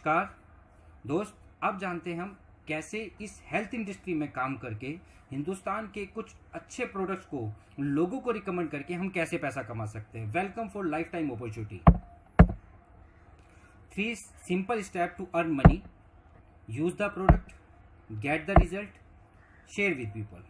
नमस्कार दोस्त, अब जानते हैं हम कैसे इस हेल्थ इंडस्ट्री में काम करके हिंदुस्तान के कुछ अच्छे प्रोडक्ट्स को लोगों को रिकमेंड करके हम कैसे पैसा कमा सकते हैं। Welcome for lifetime opportunity. 3 simple step to earn money. Use the product, get the result, share with people.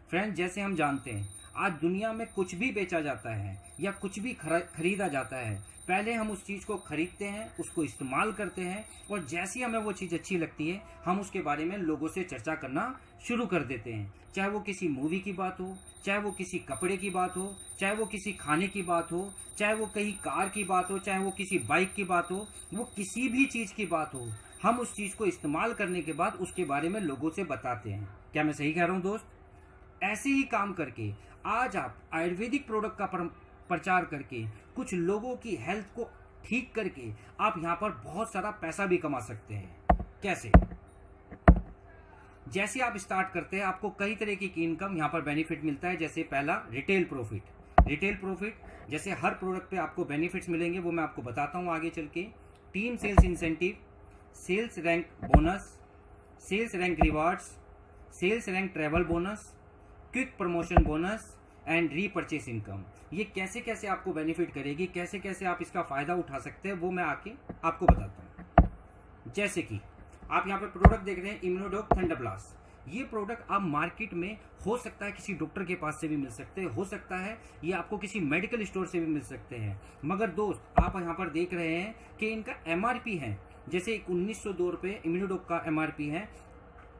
Friends, जैसे हम जानते हैं आज दुनिया में कुछ भी बेचा जाता है या कुछ भी खरीदा जाता है, पहले हम उस चीज़ को खरीदते हैं, उसको इस्तेमाल करते हैं और जैसी हमें वो चीज़ अच्छी लगती है हम उसके बारे में लोगों से चर्चा करना शुरू कर देते हैं। चाहे वो किसी मूवी की बात हो, चाहे वो किसी कपड़े की बात हो, चाहे वो किसी खाने की बात हो, चाहे वो कहीं कार की बात हो, चाहे वो किसी बाइक की बात हो, वो किसी भी चीज़ की बात हो, हम उस चीज़ को इस्तेमाल करने के बाद उसके बारे में लोगों से बताते हैं। क्या मैं सही कह रहा हूँ दोस्त? ऐसे ही काम करके आज आप आयुर्वेदिक प्रोडक्ट का प्रचार करके कुछ लोगों की हेल्थ को ठीक करके आप यहाँ पर बहुत सारा पैसा भी कमा सकते हैं। कैसे? जैसे आप स्टार्ट करते हैं आपको कई तरह की इनकम यहाँ पर बेनिफिट मिलता है। जैसे पहला रिटेल प्रॉफिट जैसे हर प्रोडक्ट पे आपको बेनिफिट्स मिलेंगे, वो मैं आपको बताता हूँ आगे चल के। Team sales incentive, sales rank bonus, sales rank rewards, sales rank travel bonus, quick promotion bonus and repurchase income. ये कैसे कैसे आपको बेनिफिट करेगी, कैसे कैसे आप इसका फायदा उठा सकते हैं, वो मैं आके आपको बताता हूँ। जैसे कि आप यहाँ पे प्रोडक्ट देख रहे हैं इम्यूनोडॉक थंडर ब्लास्ट। ये प्रोडक्ट आप मार्केट में हो सकता है किसी डॉक्टर के पास से भी मिल सकते हैं, हो सकता है ये आपको किसी मेडिकल स्टोर से भी मिल सकते हैं। मगर दोस्त, आप यहाँ पर देख रहे हैं कि इनका एमआरपी है, जैसे 1902 रुपये इम्यूनोडॉक का एमआरपी है,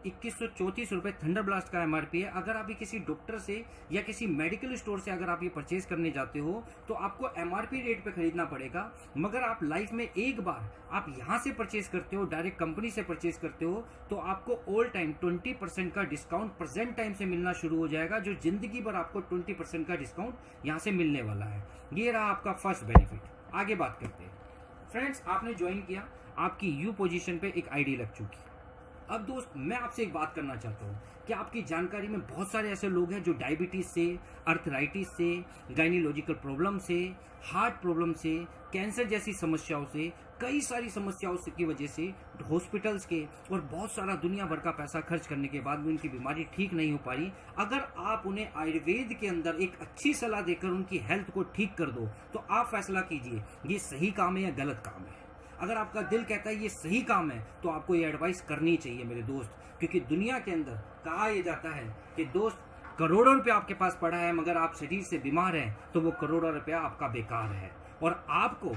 2134 रुपये थंडर ब्लास्ट का एमआरपी है। अगर आप ये किसी डॉक्टर से या किसी मेडिकल स्टोर से अगर आप ये परचेज करने जाते हो तो आपको एमआरपी रेट पे खरीदना पड़ेगा। मगर आप लाइफ में एक बार आप यहाँ से परचेज करते हो, डायरेक्ट कंपनी से परचेज करते हो, तो आपको ऑल टाइम 20% का डिस्काउंट प्रेजेंट टाइम से मिलना शुरू हो जाएगा, जो जिंदगी भर आपको 20% का डिस्काउंट यहाँ से मिलने वाला है। ये रहा आपका फर्स्ट बेनिफिट। आगे बात करते हैं। फ्रेंड्स, आपने ज्वाइन किया, आपकी यू पोजीशन पे एक आईडी लग चुकी। अब दोस्त, मैं आपसे एक बात करना चाहता हूँ कि आपकी जानकारी में बहुत सारे ऐसे लोग हैं जो डायबिटीज से, अर्थराइटिस से, गायनियोलॉजिकल प्रॉब्लम से, हार्ट प्रॉब्लम से, कैंसर जैसी समस्याओं से, कई सारी समस्याओं से की वजह से हॉस्पिटल्स के और बहुत सारा दुनिया भर का पैसा खर्च करने के बाद भी उनकी बीमारी ठीक नहीं हो पा रही। अगर आप उन्हें आयुर्वेद के अंदर एक अच्छी सलाह देकर उनकी हेल्थ को ठीक कर दो तो आप फैसला कीजिए ये सही काम है या गलत काम है। अगर आपका दिल कहता है ये सही काम है तो आपको ये एडवाइस करनी चाहिए मेरे दोस्त, क्योंकि दुनिया के अंदर कहा यह जाता है कि दोस्त, करोड़ों रुपया आपके पास पड़ा है मगर आप शरीर से बीमार हैं तो वो करोड़ों रुपया आपका बेकार है और आपको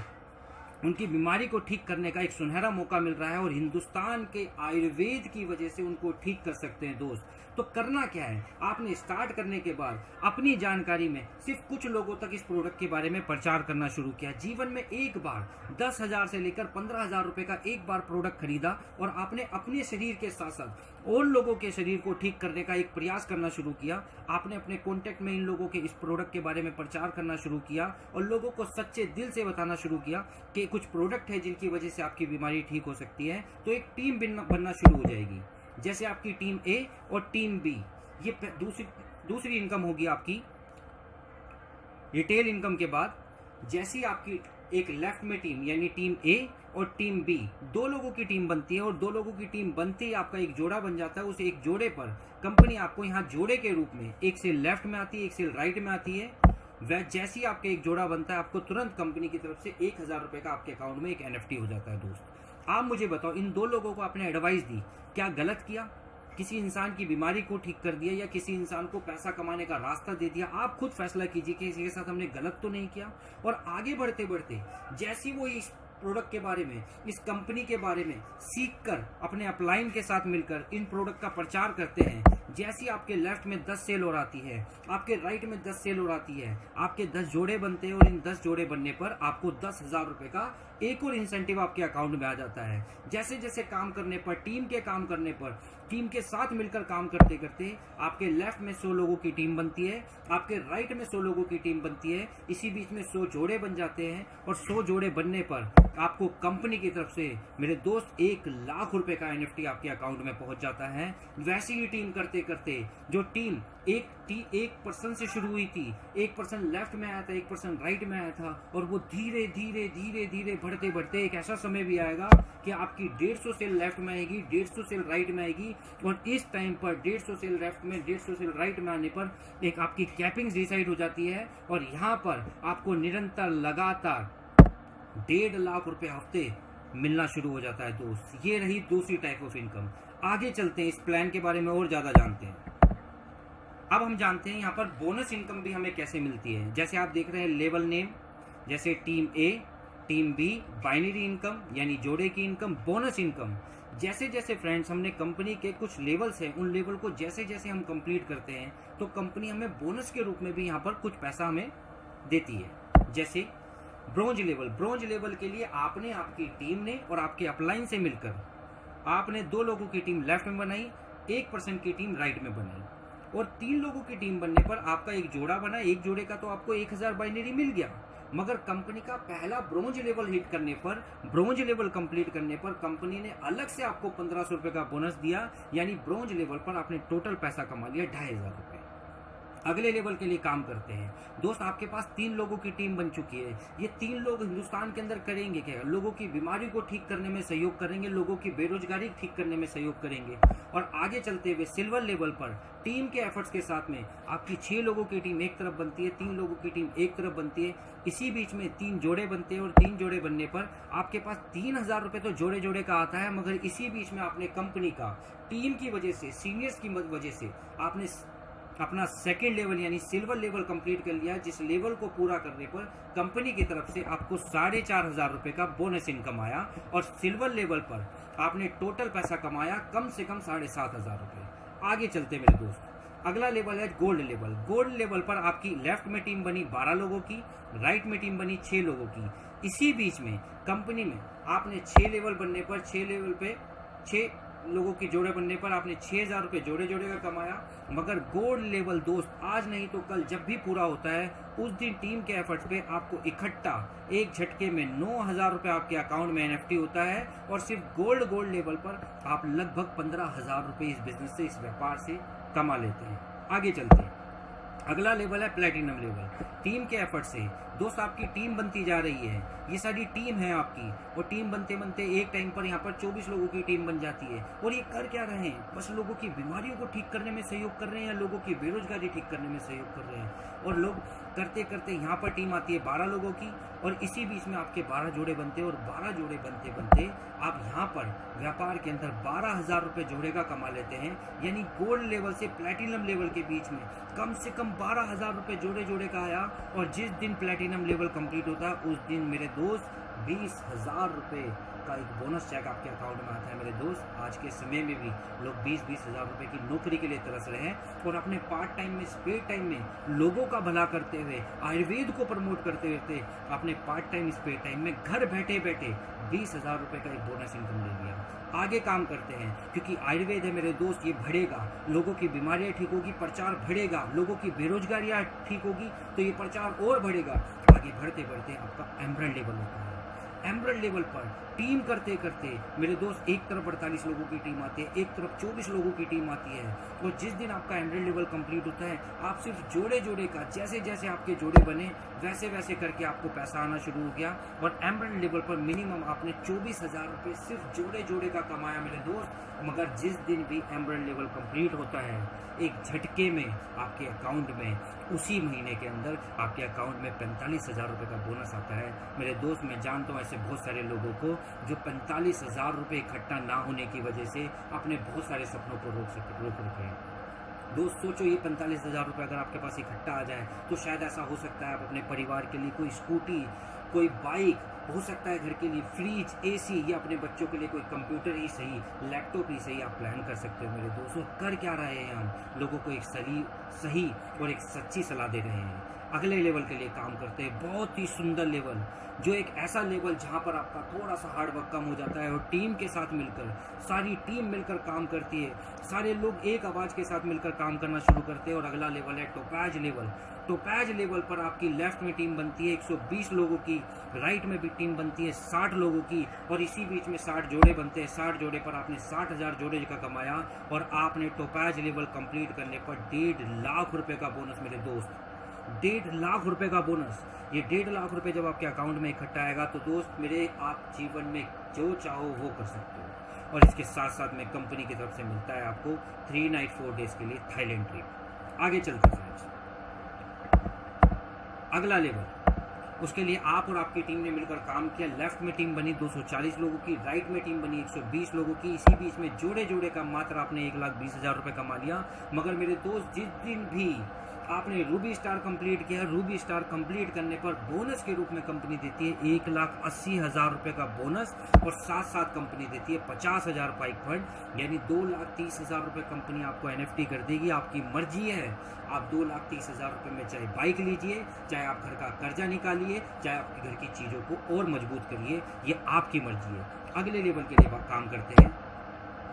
उनकी बीमारी को ठीक करने का एक सुनहरा मौका मिल रहा है और हिंदुस्तान के आयुर्वेद की वजह से उनको ठीक कर सकते हैं दोस्त। तो करना क्या है, आपने स्टार्ट करने के बाद अपनी जानकारी में सिर्फ कुछ लोगों तक इस प्रोडक्ट के बारे में प्रचार करना शुरू किया। जीवन में एक बार 10,000 से लेकर 15,000 रुपए का एक बार प्रोडक्ट खरीदा और आपने अपने शरीर के साथ साथ और लोगों के शरीर को ठीक करने का एक प्रयास करना शुरू किया। आपने अपने कॉन्टेक्ट में इन लोगों के इस प्रोडक्ट के बारे में प्रचार करना शुरू किया और लोगों को सच्चे दिल से बताना शुरू किया कि कुछ प्रोडक्ट है जिनकी वजह से आपकी बीमारी ठीक हो सकती है। तो एक टीम बनना शुरू हो जाएगी। जैसे आपकी टीम ए और टीम बी, ये दूसरी इनकम होगी आपकी रिटेल इनकम के बाद। जैसी आपकी एक लेफ्ट में टीम यानी टीम ए और टीम बी, दो लोगों की टीम बनती है और दो लोगों की टीम बनते ही आपका एक जोड़ा बन जाता है। उस एक जोड़े पर कंपनी आपको यहाँ जोड़े के रूप में एक सेल लेफ्ट में आती है, एक सेल राइट में आती है। वह जैसी आपके एक जोड़ा बनता है आपको तुरंत कंपनी की तरफ से 1,000 रुपए का आपके अकाउंट में एक एनएफटी हो जाता है दोस्त। आप मुझे बताओ, इन दो लोगों को आपने एडवाइस दी, क्या गलत किया? किसी इंसान की बीमारी को ठीक कर दिया या किसी इंसान को पैसा कमाने का रास्ता दे दिया? आप खुद फैसला कीजिए कि इसके साथ हमने गलत तो नहीं किया। और आगे बढ़ते बढ़ते जैसी वो इस प्रोडक्ट के बारे में, इस कंपनी के बारे में सीखकर अपने अपलाइन के साथ मिलकर इन प्रोडक्ट का प्रचार करते हैं, जैसी आपके लेफ्ट में 10 सेल और आती है, आपके राइट में 10 सेल और आती है, आपके 10 जोड़े बनते हैं और इन 10 जोड़े बनने पर आपको 10,000 रुपए का एक और इंसेंटिव आपके अकाउंट में आ जाता है। जैसे जैसे काम करने पर, टीम के काम करने पर टीम के साथ मिलकर काम करते करते आपके लेफ्ट में 100 लोगों की टीम बनती है, आपके राइट में 100 लोगों की टीम बनती है, इसी बीच में 100 जोड़े बन जाते हैं और 100 जोड़े बनने पर आपको कंपनी की तरफ से मेरे दोस्त 1,00,000 रुपए का NFT आपके अकाउंट में पहुंच जाता है। वैसी ही टीम करते करते जो टीम एक पर्सन से शुरू हुई थी, एक पर्सन लेफ्ट में आया था, एक पर्सन राइट में आया था, और वो धीरे धीरे धीरे धीरे बढ़ते बढ़ते एक ऐसा समय भी आएगा कि आपकी 150 सेल लेफ्ट में आएगी, 150 सेल राइट में आएगी, और इस टाइम पर 150 सेल लेफ्ट में 150 सेल राइट में आने पर एक आपकी कैपिंग डिसाइड हो जाती है, और यहाँ पर आपको निरंतर लगातार 1,50,000 रुपए हफ्ते मिलना शुरू हो जाता है दोस्त। ये रही दूसरी टाइप ऑफ इनकम। आगे चलते हैं, इस प्लान के बारे में और ज़्यादा जानते हैं। अब हम जानते हैं यहाँ पर बोनस इनकम भी हमें कैसे मिलती है। जैसे आप देख रहे हैं लेवल नेम, जैसे टीम ए, टीम बी, बाइनरी इनकम यानी जोड़े की इनकम, बोनस इनकम। जैसे जैसे फ्रेंड्स हमने कंपनी के कुछ लेवल्स हैं, उन लेवल को जैसे जैसे हम कंप्लीट करते हैं तो कंपनी हमें बोनस के रूप में भी यहाँ पर कुछ पैसा हमें देती है। जैसे ब्रोंज लेवल, ब्रोंज लेवल के लिए आपने, आपकी टीम ने और आपके अपलाइन से मिलकर आपने 2 लोगों की टीम लेफ्ट में बनाई, 1 पर्सन की टीम राइट में बनाई, और 3 लोगों की टीम बनने पर आपका एक जोड़ा बना। एक जोड़े का तो आपको 1,000 बाइनरी मिल गया, मगर कंपनी का पहला ब्रोंज लेवल हिट करने पर, ब्रोंज लेवल कंप्लीट करने पर कंपनी ने अलग से आपको 1,500 रुपए का बोनस दिया, यानी ब्रोंज लेवल पर आपने टोटल पैसा कमा लिया 2,500 रुपए। अगले लेवल के लिए काम करते हैं दोस्त। आपके पास 3 लोगों की टीम बन चुकी है। ये 3 लोग हिंदुस्तान के अंदर करेंगे क्या? लोगों की बीमारी को ठीक करने में सहयोग करेंगे, लोगों की बेरोजगारी ठीक करने में सहयोग करेंगे। और आगे चलते हुए सिल्वर लेवल पर टीम के एफर्ट्स के साथ में आपकी 6 लोगों की टीम एक तरफ बनती है, 3 लोगों की टीम एक तरफ बनती है, इसी बीच में 3 जोड़े बनते हैं, और 3 जोड़े बनने पर आपके पास 3,000 रुपए तो जोड़े जोड़े का आता है, मगर इसी बीच में आपने कंपनी का, टीम की वजह से, सीनियर्स की वजह से आपने अपना सेकेंड लेवल यानी सिल्वर लेवल कंप्लीट कर लिया, जिस लेवल को पूरा करने पर कंपनी की तरफ से आपको 4,500 रुपए का बोनस इनकम आया, और सिल्वर लेवल पर आपने टोटल पैसा कमाया कम से कम 7,500 रुपए। आगे चलते मेरे दोस्त, अगला लेवल है गोल्ड लेवल। गोल्ड लेवल पर आपकी लेफ्ट में टीम बनी 12 लोगों की, राइट में टीम बनी 6 लोगों की। इसी बीच में कंपनी में आपने 6 लेवल बनने पर, 6 लेवल पे 6 लोगों की जोड़े बनने पर आपने 6,000 रुपए जोड़े जोड़े का कमाया। मगर गोल्ड लेवल दोस्त आज नहीं तो कल जब भी पूरा होता है, उस दिन टीम के एफर्ट्स पे आपको इकट्ठा एक झटके में 9,000 रुपए आपके अकाउंट में NFT होता है, और सिर्फ गोल्ड लेवल पर आप लगभग 15,000 रुपए इस बिजनेस से, इस व्यापार से कमा लेते हैं। आगे चलते हैं, अगला लेवल है प्लेटिनम लेवल। टीम के एफर्ट से दोस्त आपकी टीम बनती जा रही है, ये सारी टीम है आपकी, और टीम बनते बनते एक टाइम पर यहाँ पर 24 लोगों की टीम बन जाती है। और ये कर क्या रहे हैं? बस लोगों की बीमारियों को ठीक करने में सहयोग कर रहे हैं, या लोगों की बेरोजगारी ठीक करने में सहयोग कर रहे हैं। और लोग करते करते यहाँ पर टीम आती है 12 लोगों की, और इसी बीच में आपके 12 जोड़े बनते हैं, और 12 जोड़े बनते बनते आप यहाँ पर व्यापार के अंदर 12,000 रुपए जोड़े का कमा लेते हैं। यानी गोल्ड लेवल से प्लेटिनम लेवल के बीच में कम से कम 12,000 रुपए जोड़े जोड़े का आया, और जिस दिन प्लेटिनम लेवल कंप्लीट होता है उस दिन मेरे दोस्त 20,000 रुपए का एक बोनस चेक आपके अकाउंट में आता है। मेरे दोस्त आज के समय में भी लोग 20,000 रुपए की नौकरी के लिए तरस रहे हैं, और अपने पार्ट टाइम में, स्पेयर टाइम में लोगों का भला करते हुए, आयुर्वेद को प्रमोट करते हुए अपने पार्ट टाइम, स्पेयर टाइम में घर बैठे बैठे 20,000 रुपए का एक बोनस इनकम ले लिया। आगे काम करते हैं, क्योंकि आयुर्वेद है मेरे दोस्त, ये बढ़ेगा, लोगों की बीमारियां ठीक होगी, प्रचार बढ़ेगा, लोगों की बेरोजगारियां ठीक होगी तो ये प्रचार और बढ़ेगा। आगे बढ़ते बढ़ते आपका एमरल्ड लेवल होता है। एमरल्ड लेवल पर टीम करते करते मेरे दोस्त एक तरफ 48 लोगों की टीम आती है, एक तरफ 24 लोगों की टीम आती है, और जिस दिन आपका एमरल्ड लेवल कंप्लीट होता है आप सिर्फ जोड़े जोड़े का, जैसे जैसे आपके जोड़े बने वैसे वैसे करके आपको पैसा आना शुरू हो गया, और एमरल्ड लेवल पर मिनिमम आपने 24,000 रुपये सिर्फ जोड़े जोड़े का कमाया मेरे दोस्त। मगर जिस दिन भी एमरल्ड लेवल कंप्लीट होता है, एक झटके में आपके अकाउंट में, उसी महीने के अंदर आपके अकाउंट में 45,000 रुपये का बोनस आता है। मेरे दोस्त मैं जानता हूँ ऐसे बहुत सारे लोगों को जो 45,000 रुपये इकट्ठा ना होने की वजह से अपने बहुत सारे सपनों को रोक रखे हैं। दोस्त सोचो, ये 45,000 रुपये अगर आपके पास इकट्ठा आ जाए तो शायद ऐसा हो सकता है आप अपने परिवार के लिए कोई स्कूटी, कोई बाइक, हो सकता है घर के लिए फ्रिज, AC, या अपने बच्चों के लिए कोई कंप्यूटर ही सही, लैपटॉप ही सही आप प्लान कर सकते हो। मेरे दोस्तों कर क्या रहे हैं हम? लोगों को एक सही और एक सच्ची सलाह दे रहे हैं। अगले लेवल के लिए काम करते हैं, बहुत ही सुंदर लेवल, जो एक ऐसा लेवल जहाँ पर आपका थोड़ा सा हार्ड वर्क कम हो जाता है और टीम के साथ मिलकर, सारी टीम मिलकर काम करती है, सारे लोग एक आवाज़ के साथ मिलकर काम करना शुरू करते हैं। और अगला लेवल है टोपैज लेवल। टोपैज लेवल पर आपकी लेफ्ट में टीम बनती है 120 लोगों की, राइट में भी टीम बनती है 60 लोगों की, और इसी बीच में 60 जोड़े बनते हैं। 60 जोड़े पर आपने 60,000 जोड़े का कमाया और आपने टोपैज लेवल कंप्लीट करने पर 1.5 लाख रुपए का बोनस मेरे दोस्त, 1.5 लाख रुपए का बोनस। ये 1.5 लाख रुपए जब आपके अकाउंट में इकट्ठा आएगा तो दोस्त मेरे, आप जीवन में जो चाहो वो कर सकते हो। और इसके साथ साथ में कंपनी की तरफ से मिलता है आपको 3 नाइट 4 डेज के लिए थाईलैंड ट्रिप। आगे चलते हैं फ्रेंड्स, अगला लेवल, उसके लिए आप और आपकी टीम ने मिलकर काम किया। लेफ्ट में टीम बनी 240 लोगों की, राइट में टीम बनी 120 लोगों की, इसी बीच में जोड़े जोड़े का मात्र आपने 1,20,000 रुपये कमा लिया। मगर मेरे दोस्त, जिस दिन भी आपने रूबी स्टार कंप्लीट किया, रूबी स्टार कंप्लीट करने पर बोनस के रूप में कंपनी देती है 1,80,000 रुपये का बोनस, और साथ साथ कंपनी देती है 50,000 बाइक फंड, यानी 2,30,000 रुपये कंपनी आपको NFT कर देगी। आपकी मर्जी है, आप 2,30,000 रुपये में चाहे बाइक लीजिए, चाहे आप घर का कर्जा निकालिए, चाहे आपके घर की चीज़ों को और मजबूत करिए, ये आपकी मर्जी है। अगले लेवल के लिए काम करते हैं।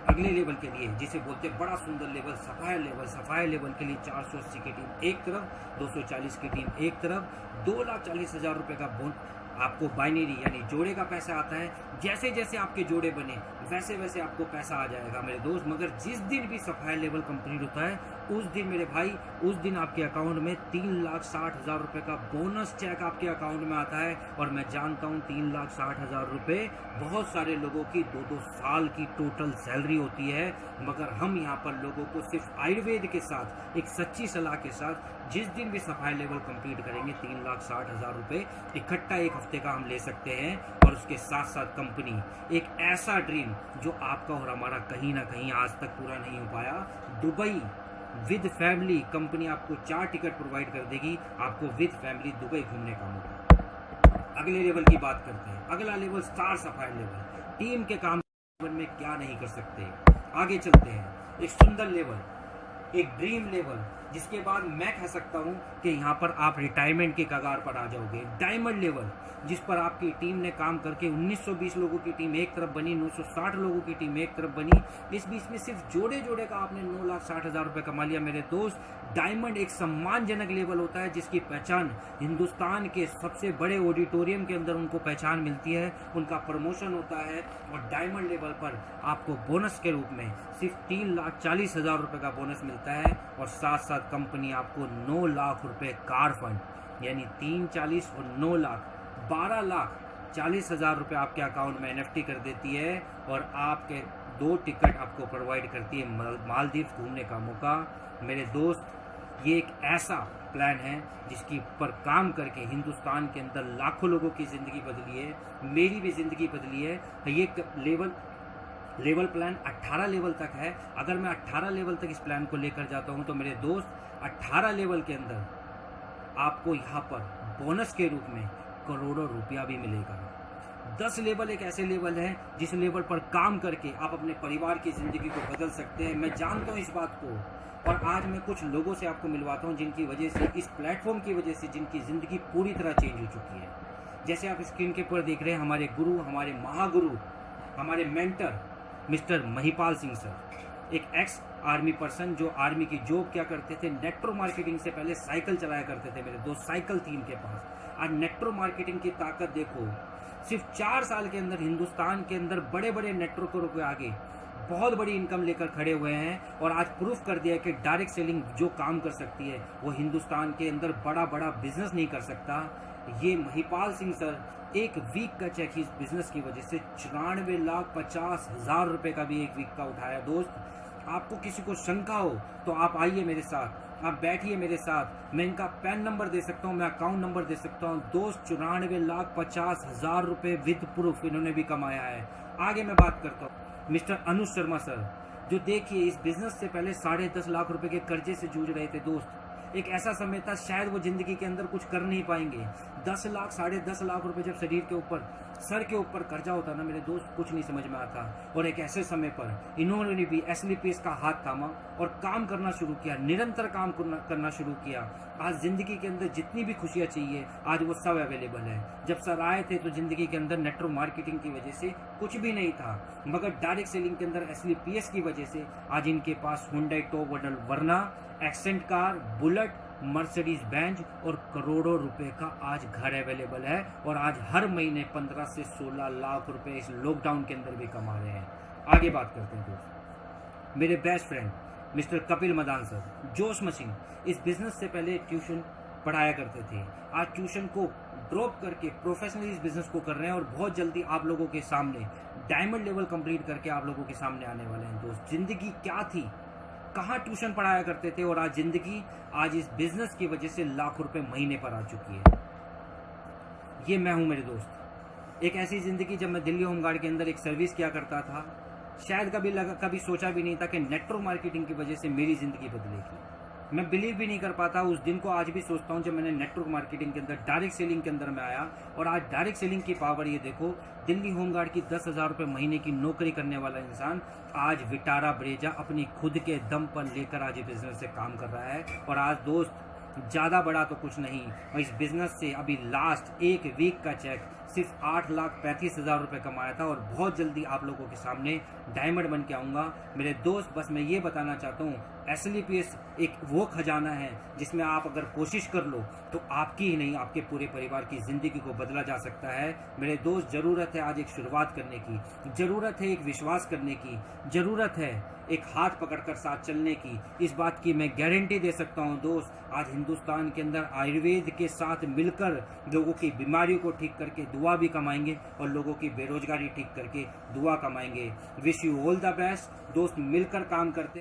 अगले लेवल के लिए, जिसे बोलते हैं बड़ा सुंदर level, sapphire level. Sapphire level के लिए 480 की टीम एक तरफ, 240 की टीम एक तरफ, 2,40,000 रुपये का बोन आपको बाइनरी यानी जोड़े का पैसा आता है। जैसे जैसे आपके जोड़े बने वैसे वैसे आपको पैसा आ जाएगा मेरे दोस्त। मगर जिस दिन भी सफायर लेवल कंप्लीट होता है उस दिन मेरे भाई, उस दिन आपके अकाउंट में 3,60,000 रुपये का बोनस चेक आपके अकाउंट में आता है। और मैं जानता हूँ 3,60,000 रुपये बहुत सारे लोगों की 2-2 साल की टोटल सैलरी होती है। मगर हम यहाँ पर लोगों को सिर्फ आयुर्वेद के साथ, एक सच्ची सलाह के साथ, जिस दिन भी सफाई लेवल कंप्लीट करेंगे 3,60,000 रुपये इकट्ठा एक हफ्ते का हम ले सकते हैं। और उसके साथ साथ कंपनी एक ऐसा ड्रीम जो आपका और हमारा कहीं ना कहीं आज तक पूरा नहीं हो पाया, दुबई विद फैमिली कंपनी आपको 4 टिकट प्रोवाइड कर देगी, आपको विद फैमिली दुबई घूमने का मौका। अगले लेवल की बात करते हैं। अगला level star sapphire level. Team के काम में क्या नहीं कर सकते। आगे चलते हैं, एक सुंदर लेवल, एक ड्रीम लेवल, जिसके बाद मैं कह सकता हूं कि यहां पर आप रिटायरमेंट के कगार पर आ जाओगे। डायमंड लेवल, जिस पर आपकी टीम ने काम करके 1920 लोगों की टीम एक तरफ बनी, 960 लोगों की टीम एक तरफ बनी, इस बीच में सिर्फ जोड़े जोड़े का आपने 9,60,000 रुपये कमा लिया मेरे दोस्त। डायमंड एक सम्मानजनक लेवल होता है जिसकी पहचान हिंदुस्तान के सबसे बड़े ऑडिटोरियम के अंदर उनको पहचान मिलती है, उनका प्रमोशन होता है। और डायमंड लेवल पर आपको बोनस के रूप में सिर्फ 3,40,000 रुपये का बोनस मिलता है। और साथ साथ कंपनी आपको 9 लाख रुपए कार फंड, यानी 3,40 और 9 लाख 12,40,000 रुपये आपके अकाउंट में NFT कर देती है। और आपके 2 टिकट आपको प्रोवाइड करती है मालदीव घूमने का मौका। मेरे दोस्त, ये एक ऐसा प्लान है जिसकी पर काम करके हिंदुस्तान के अंदर लाखों लोगों की ज़िंदगी बदली है, मेरी भी ज़िंदगी बदली है। ये लेवल प्लान 18 लेवल तक है। अगर मैं 18 लेवल तक इस प्लान को लेकर जाता हूं तो मेरे दोस्त 18 लेवल के अंदर आपको यहाँ पर बोनस के रूप में करोड़ों रुपया भी मिलेगा। 10 लेवल एक ऐसे लेवल है जिस लेवल पर काम करके आप अपने परिवार की ज़िंदगी को बदल सकते हैं। मैं जानता हूँ इस बात को, और आज मैं कुछ लोगों से आपको मिलवाता हूँ जिनकी वजह से, इस प्लेटफॉर्म की वजह से, जिनकी ज़िंदगी पूरी तरह चेंज हो चुकी है। जैसे आप स्क्रीन के ऊपर देख रहे हैं, हमारे गुरु, हमारे महागुरु, हमारे mentor mister Mahipal Singh sir, एक एक्स आर्मी पर्सन जो आर्मी की जॉब क्या करते थे, नेटवर्क मार्केटिंग से पहले साइकिल चलाया करते थे मेरे दोस्त, साइकिल थी इनके पास। आज नेटवर्क मार्केटिंग की ताकत देखो, सिर्फ 4 साल के अंदर हिंदुस्तान के अंदर बड़े बड़े नेटवर्करों के आगे बहुत बड़ी इनकम लेकर खड़े हुए हैं। और आज प्रूफ कर दिया कि डायरेक्ट सेलिंग जो काम कर सकती है वो हिंदुस्तान के अंदर बड़ा बड़ा बिजनेस नहीं कर सकता। ये महिपाल सिंह सर एक वीक का चेक इस बिजनेस की वजह से 94,50,000 रुपये का भी एक वीक का उठाया। दोस्त, आपको किसी को शंका हो तो आप आइए मेरे साथ, आप बैठिए मेरे साथ, मैं इनका पैन नंबर दे सकता हूँ, मैं अकाउंट नंबर दे सकता हूँ। दोस्त, 94,50,000 रुपये विद प्रूफ इन्होंने भी कमाया है। आगे मैं बात करता हूँ मिस्टर अनुज शर्मा सर, जो देखिए इस बिजनेस से पहले 10.5 लाख रुपए के कर्जे से जूझ रहे थे। दोस्त, एक ऐसा समय था शायद वो जिंदगी के अंदर कुछ कर नहीं पाएंगे। 10 लाख 10.5 लाख रुपए जब शरीर के ऊपर सर के ऊपर कर्जा होता ना मेरे दोस्त, कुछ नहीं समझ में आता। और एक ऐसे समय पर इन्होंने भी SLPS का हाथ थामा और काम करना शुरू किया, निरंतर काम करना शुरू किया। आज जिंदगी के अंदर जितनी भी खुशियां चाहिए आज वो सब अवेलेबल है। जब सर आए थे तो जिंदगी के अंदर नेटवर्क मार्केटिंग की वजह से कुछ भी नहीं था, मगर डायरेक्ट सेलिंग के अंदर SLPS की वजह से आज इनके पास हुंडई टॉप मॉडल वरना, accent car, bullet, Mercedes Benz और करोड़ों रुपए का आज घर अवेलेबल है। और आज हर महीने 15 से 16 लाख रुपए इस लॉकडाउन के अंदर भी कमा रहे हैं। आगे बात करते हैं दोस्त, मेरे best friend mister Kapil Madan sir, जोश मशीन, इस बिजनेस से पहले ट्यूशन पढ़ाया करते थे। आज ट्यूशन को ड्रॉप करके प्रोफेशनली इस बिजनेस को कर रहे हैं और बहुत जल्दी आप लोगों के सामने डायमंड लेवल कंप्लीट करके आप लोगों के सामने आने वाले हैं। दोस्त, जिंदगी क्या थी, कहाँ ट्यूशन पढ़ाया करते थे और आज जिंदगी आज इस बिजनेस की वजह से लाखों रुपए महीने पर आ चुकी है। ये मैं हूं मेरे दोस्त। एक ऐसी जिंदगी जब मैं दिल्ली होमगार्ड के अंदर एक सर्विस किया करता था, शायद कभी सोचा भी नहीं था कि नेटवर्क मार्केटिंग की वजह से मेरी जिंदगी बदलेगी। मैं बिलीव भी नहीं कर पाता उस दिन को, आज भी सोचता हूं जब मैंने नेटवर्क मार्केटिंग के अंदर डायरेक्ट सेलिंग के अंदर में आया। और आज डायरेक्ट सेलिंग की पावर ये देखो, दिल्ली होमगार्ड की 10,000 रुपये महीने की नौकरी करने वाला इंसान आज विटारा ब्रेजा अपनी खुद के दम पर लेकर आज बिजनेस से काम कर रहा है। और आज दोस्त ज़्यादा बड़ा तो कुछ नहीं, और इस बिजनेस से अभी लास्ट एक वीक का चेक सिर्फ 8,35,000 रुपये कमाया था। और बहुत जल्दी आप लोगों के सामने डायमंड बन के आऊँगा मेरे दोस्त। बस मैं ये बताना चाहता हूँ, SLPS एक वो खजाना है जिसमें आप अगर कोशिश कर लो तो आपकी ही नहीं आपके पूरे परिवार की ज़िंदगी को बदला जा सकता है मेरे दोस्त। ज़रूरत है आज एक शुरुआत करने की, ज़रूरत है एक विश्वास करने की, ज़रूरत है एक हाथ पकड़कर साथ चलने की। इस बात की मैं गारंटी दे सकता हूँ दोस्त, आज हिंदुस्तान के अंदर आयुर्वेद के साथ मिलकर लोगों की बीमारियों को ठीक करके दुआ भी कमाएंगे और लोगों की बेरोजगारी ठीक करके दुआ कमाएंगे। Wish you all the best दोस्त, मिलकर काम करते